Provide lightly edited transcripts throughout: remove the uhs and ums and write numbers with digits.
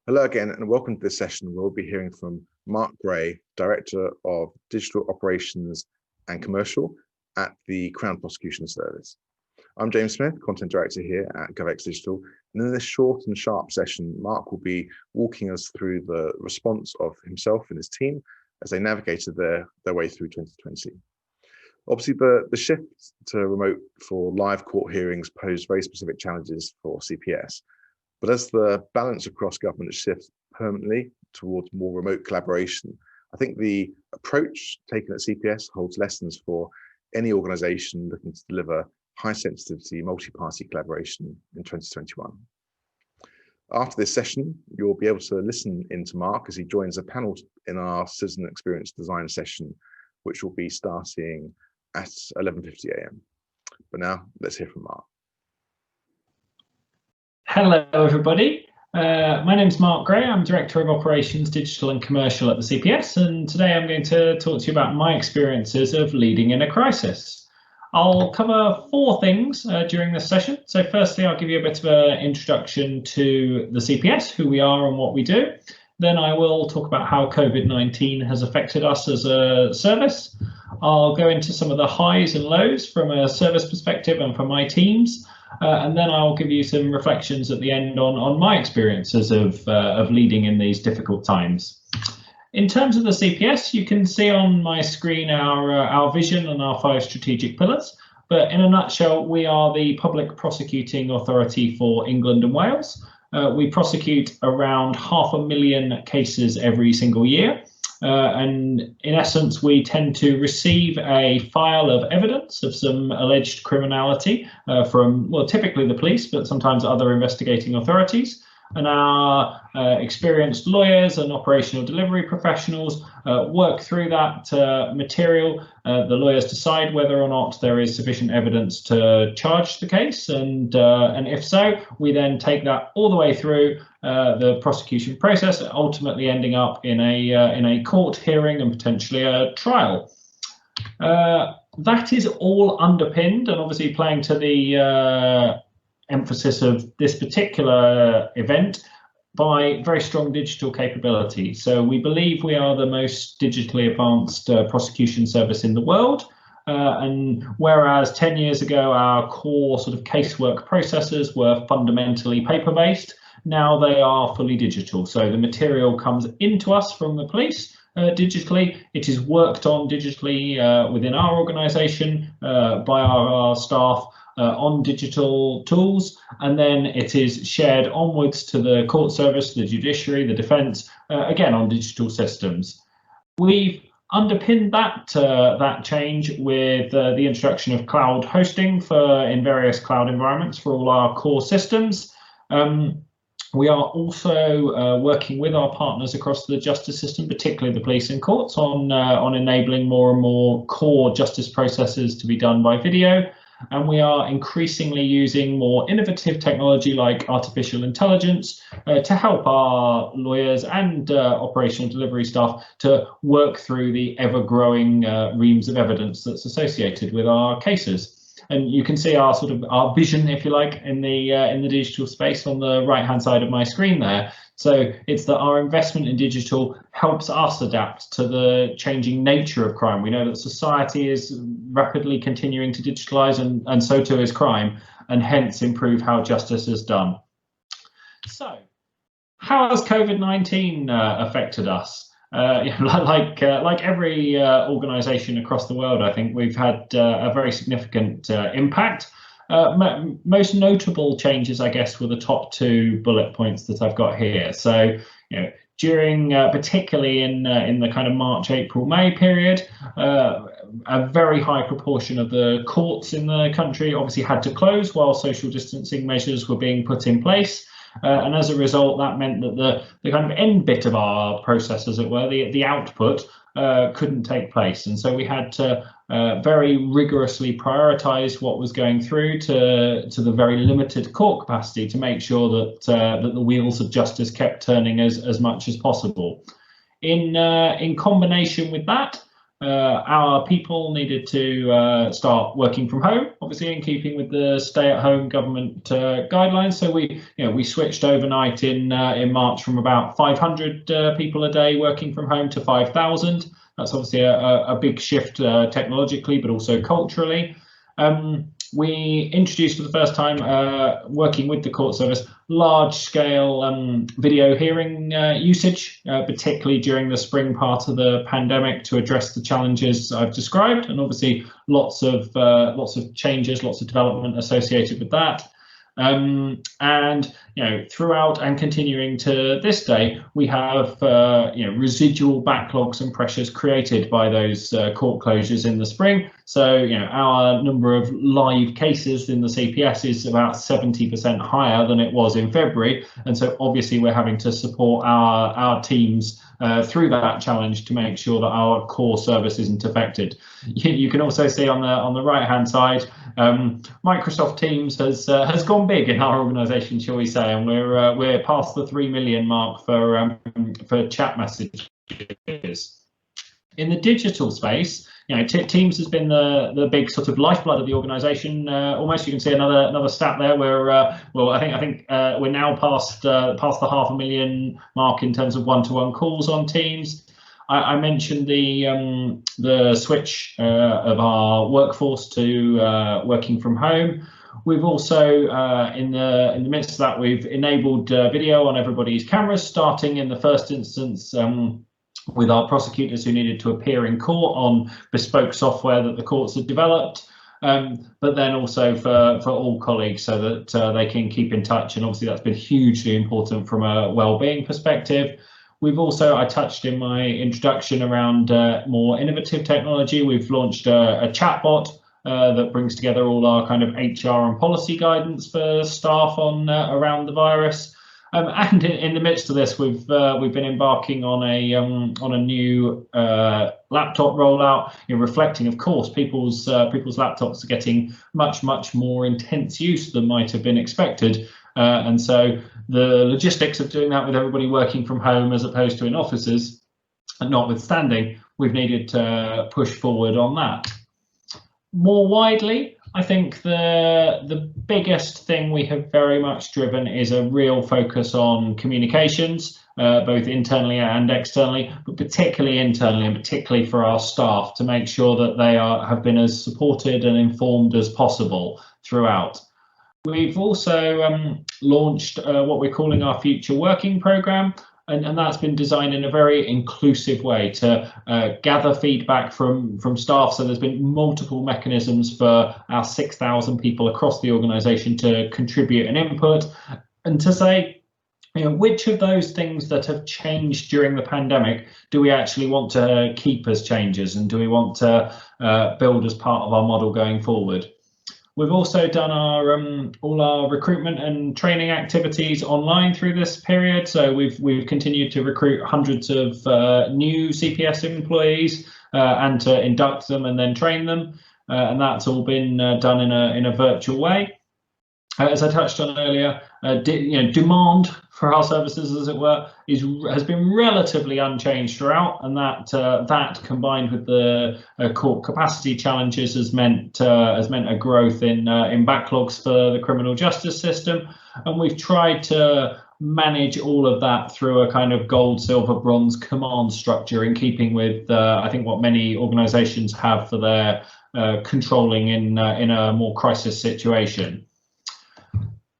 Hello again, and welcome to this session. We'll be hearing from Mark Gray, Director of Digital Operations and Commercial at the Crown Prosecution Service. I'm James Smith, Content Director here at GovX Digital, and in this short and sharp session, Mark will be walking us through the response of himself and his team as they navigated their way through 2020. Obviously, the shift to remote for live court hearings posed very specific challenges for CPS. But as the balance across government shifts permanently towards more remote collaboration, I think the approach taken at CPS holds lessons for any organisation looking to deliver high sensitivity multi-party collaboration in 2021. After this session, you'll be able to listen in to Mark as he joins a panel in our Citizen Experience Design session, which will be starting at 11:50 a.m. But now let's hear from Mark. Hello, everybody. My name is Mark Gray. I'm Director of Operations, Digital and Commercial at the CPS, and today I'm going to talk to you about my experiences of leading in a crisis. I'll cover four things during this session. So firstly, I'll give you a bit of an introduction to the CPS, who we are and what we do. Then I will talk about how COVID-19 has affected us as a service. I'll go into some of the highs and lows from a service perspective and for my teams. And then I'll give you some reflections at the end on my experiences of leading in these difficult times. In terms of the CPS, you can see on my screen our vision and our 5 strategic pillars. But in a nutshell, we are the public prosecuting authority for England and Wales. We prosecute around 500,000 cases every single year. And in essence, we tend to receive a file of evidence of some alleged criminality from, well, typically the police, but sometimes other investigating authorities. And our experienced lawyers and operational delivery professionals work through that material. The lawyers decide whether or not there is sufficient evidence to charge the case, and if so, we then take that all the way through the prosecution process, ultimately ending up in a court hearing and potentially a trial. That is all underpinned and obviously playing to the emphasis of this particular event by very strong digital capability. So we believe we are the most digitally advanced prosecution service in the world. And whereas 10 years ago, our core sort of casework processes were fundamentally paper-based, now they are fully digital. So the material comes into us from the police digitally. It is worked on digitally within our organisation by our staff on digital tools, and then it is shared onwards to the court service, the judiciary, the defence, again on digital systems. We've underpinned that change with the introduction of cloud hosting in various cloud environments for all our core systems. We are also working with our partners across the justice system, particularly the police and courts, on enabling more and more core justice processes to be done by video. And we are increasingly using more innovative technology like artificial intelligence to help our lawyers and operational delivery staff to work through the ever-growing reams of evidence that's associated with our cases. And you can see our vision, if you like, in the digital space on the right-hand side of my screen there. So it's that our investment in digital helps us adapt to the changing nature of crime. We know that society is rapidly continuing to digitalize, and so too is crime, and hence improve how justice is done. So how has COVID-19 affected us? Like every organisation across the world, I think we've had a very significant impact. Most notable changes, I guess, were the top 2 bullet points that I've got here. So, during particularly in the kind of March, April, May period, a very high proportion of the courts in the country obviously had to close while social distancing measures were being put in place. And as a result, that meant that the kind of end bit of our process, as it were, the output, couldn't take place. And so we had to very rigorously prioritise what was going through to the very limited court capacity to make sure that that the wheels of justice kept turning as much as possible. In combination with that, our people needed to start working from home, obviously in keeping with the stay-at-home government guidelines. So we switched overnight in March from about 500 people a day working from home to 5,000. That's obviously a big shift technologically, but also culturally. We introduced for the first time, working with the court service, large-scale video hearing usage, particularly during the spring part of the pandemic, to address the challenges I've described, and obviously lots of changes, lots of development associated with that. And throughout and continuing to this day, we have residual backlogs and pressures created by those court closures in the spring. So our number of live cases in the CPS is about 70% higher than it was in February, and so obviously we're having to support our teams through that challenge to make sure that our core service isn't affected. You can also see on the right hand side, Microsoft Teams has gone big in our organisation, shall we say, and we're past the 3 million mark for chat messages. In the digital space, Teams has been the big sort of lifeblood of the organisation. Almost, you can see another stat there where I think we're now past the 500,000 mark in terms of one-to-one calls on Teams. I mentioned the switch of our workforce to working from home. We've also, in the midst of that, we've enabled video on everybody's cameras, starting in the first instance with our prosecutors who needed to appear in court on bespoke software that the courts had developed, but then also for all colleagues so that they can keep in touch. And obviously that's been hugely important from a well-being perspective. We've also, I touched in my introduction around more innovative technology. We've launched a chatbot that brings together all our kind of HR and policy guidance for staff on around the virus. And in the midst of this, we've been embarking on a new laptop rollout, reflecting, of course, people's laptops are getting much more intense use than might have been expected, and so the logistics of doing that with everybody working from home as opposed to in offices, notwithstanding, we've needed to push forward on that. More widely, I think the biggest thing we have very much driven is a real focus on communications, both internally and externally, but particularly internally, and particularly for our staff, to make sure that they have been as supported and informed as possible throughout. We've also launched what we're calling our Future Working Programme, and that's been designed in a very inclusive way to gather feedback from staff. So there's been multiple mechanisms for our 6,000 people across the organisation to contribute an input, and to say, which of those things that have changed during the pandemic do we actually want to keep as changes, and do we want to build as part of our model going forward. We've also done all our recruitment and training activities online through this period. So we've continued to recruit hundreds of new CPS employees and to induct them and then train them, and that's all been done in a virtual way. As I touched on earlier, demand for our services, as it were, has been relatively unchanged throughout, and that combined with the court capacity challenges has meant a growth in backlogs for the criminal justice system, and we've tried to manage all of that through a kind of gold, silver, bronze command structure, in keeping with I think what many organisations have for their controlling in a more crisis situation.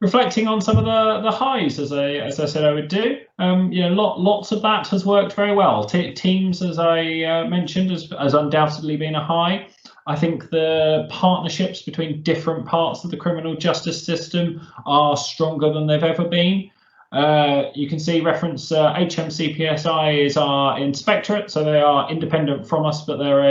Reflecting on some of the highs, as I said I would do, lots of that has worked very well. Teams, as I mentioned, has undoubtedly been a high. I think the partnerships between different parts of the criminal justice system are stronger than they've ever been. You can see reference HMCPSI is our inspectorate, so they are independent from us, but they're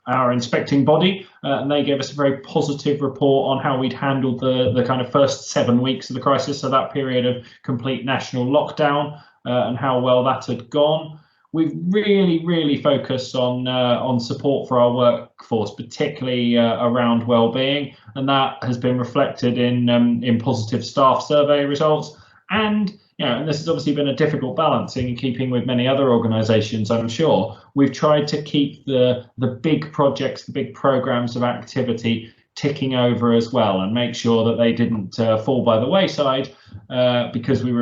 our inspecting body, and they gave us a very positive report on how we'd handled the kind of first 7 weeks of the crisis, so that period of complete national lockdown, and how well that had gone. We've really focused on support for our workforce, particularly around well-being, and that has been reflected in positive staff survey results. And and this has obviously been a difficult balancing in keeping with many other organisations, I'm sure. We've tried to keep the big projects, the big programmes of activity ticking over as well, and make sure that they didn't fall by the wayside, because we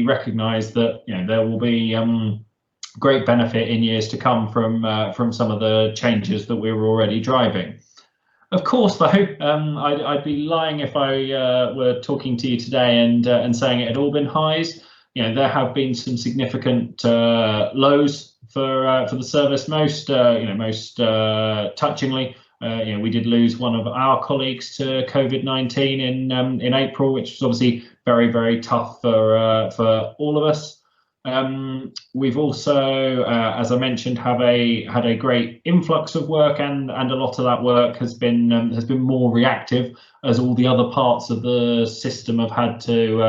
recognise that there will be great benefit in years to come from some of the changes that we were already driving. Of course, though, I'd be lying if I were talking to you today and saying it had all been highs. There have been some significant lows for the service. Most touchingly, we did lose one of our colleagues to COVID-19 in April, which was obviously very, very tough for all of us. We've also, as I mentioned, had a great influx of work, and a lot of that work has been more reactive, as all the other parts of the system have had to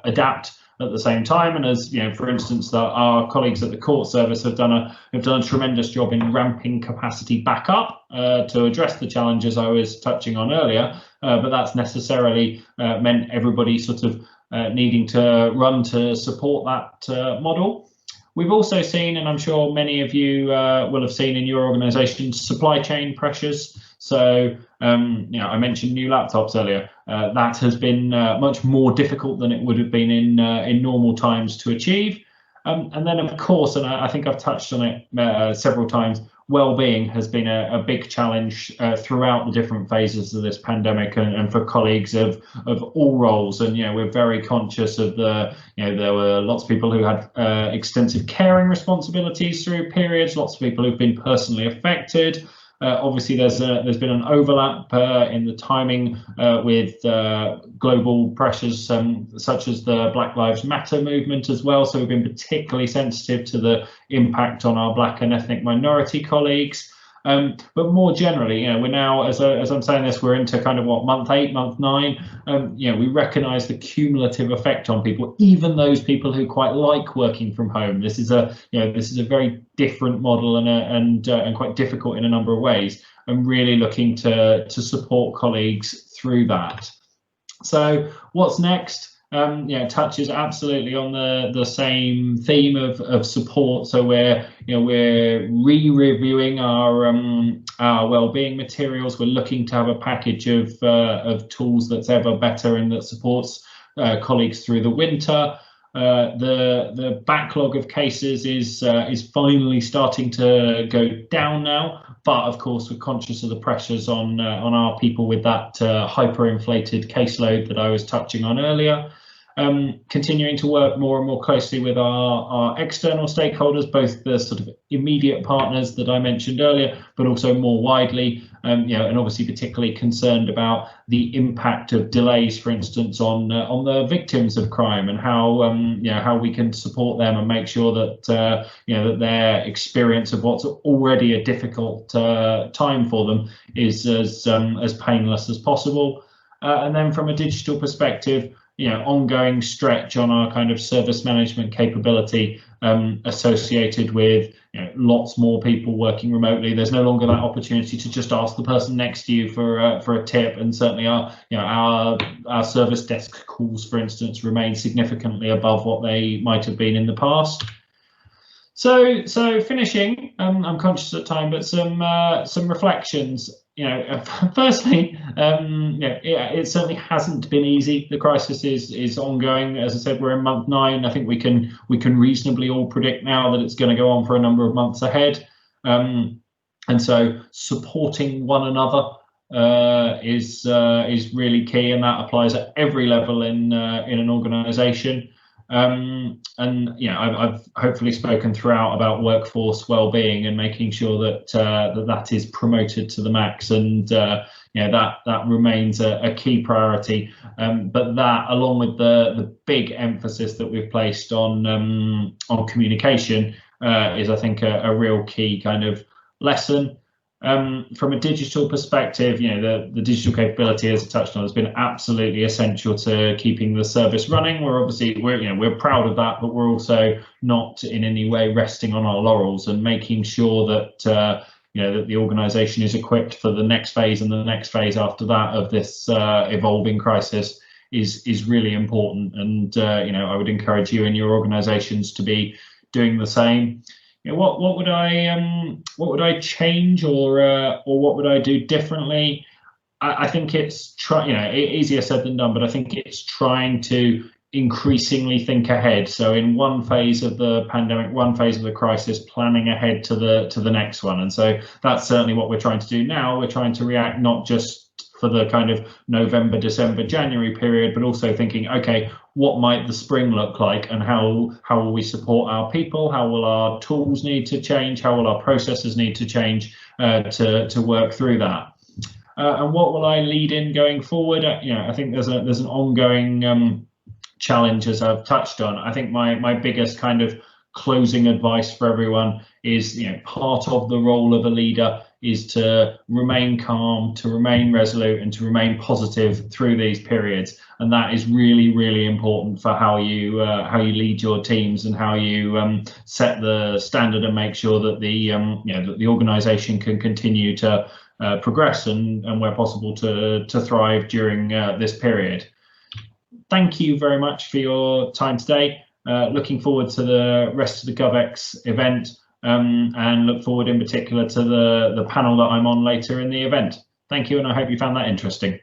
adapt at the same time. And as for instance, our colleagues at the court service have done a tremendous job in ramping capacity back up to address the challenges I was touching on earlier. But that's necessarily meant everybody sort of needing to run to support that model. We've also seen, and I'm sure many of you will have seen in your organisation, supply chain pressures. So, I mentioned new laptops earlier. That has been much more difficult than it would have been in normal times to achieve. And then, of course, and I think I've touched on it several times, well-being has been a big challenge throughout the different phases of this pandemic, and for colleagues of all roles. And we're very conscious of there were lots of people who had extensive caring responsibilities through periods, lots of people who've been personally affected. Obviously, there's been an overlap in the timing with global pressures such as the Black Lives Matter movement as well. So we've been particularly sensitive to the impact on our Black and ethnic minority colleagues. But more generally, we're now, as I'm saying this, we're into kind of month 8, month 9. We recognise the cumulative effect on people, even those people who quite like working from home. This is a very different model and quite difficult in a number of ways. I'm really looking to support colleagues through that. So what's next? Touches absolutely on the same theme of support. So we're re-reviewing our well-being materials. We're looking to have a package of tools that's ever better and that supports colleagues through the winter. The backlog of cases is finally starting to go down now, but of course we're conscious of the pressures on our people with that hyperinflated caseload that I was touching on earlier. Continuing to work more and more closely with our external stakeholders, both the sort of immediate partners that I mentioned earlier, but also more widely, and obviously particularly concerned about the impact of delays, for instance, on the victims of crime, and how we can support them and make sure that that their experience of what's already a difficult time for them is as painless as possible. And then from a digital perspective, ongoing stretch on our kind of service management capability associated with lots more people working remotely. There's no longer that opportunity to just ask the person next to you for a tip, and certainly our service desk calls, for instance, remain significantly above what they might have been in the past. So finishing, I'm conscious of time, but some reflections. Firstly, it certainly hasn't been easy. The crisis is ongoing. As I said, we're in month 9. I think we can reasonably all predict now that it's going to go on for a number of months ahead. And so supporting one another is really key, and that applies at every level in an organisation. And I've hopefully spoken throughout about workforce well-being and making sure that that is promoted to the max, and that remains a key priority. But that, along with the big emphasis that we've placed on communication, is, I think, a real key kind of lesson. From a digital perspective, the digital capability, as I touched on, has been absolutely essential to keeping the service running. We're proud of that, but we're also not in any way resting on our laurels, and making sure that that the organisation is equipped for the next phase and the next phase after that of this evolving crisis is really important. And I would encourage you and your organisations to be doing the same. What would I change, or what would I do differently? I think it's easier said than done, but I think it's trying to increasingly think ahead. So in one phase of the pandemic, one phase of the crisis, planning ahead to the next one. And so that's certainly what we're trying to do now. We're trying to react not just for the kind of November, December, January period, but also thinking, okay, what might the spring look like, and how will we support our people? How will our tools need to change? How will our processes need to change to work through that? And what will I lead in going forward? I think there's an ongoing challenge, as I've touched on. I think my biggest kind of closing advice for everyone is, part of the role of a leader is to remain calm, to remain resolute, and to remain positive through these periods. And that is really, really important for how you lead your teams, and how you set the standard and make sure that the organisation can continue to progress and where possible to thrive during this period. Thank you very much for your time today. Looking forward to the rest of the GovX event, and look forward in particular to the panel that I'm on later in the event. Thank you, and I hope you found that interesting.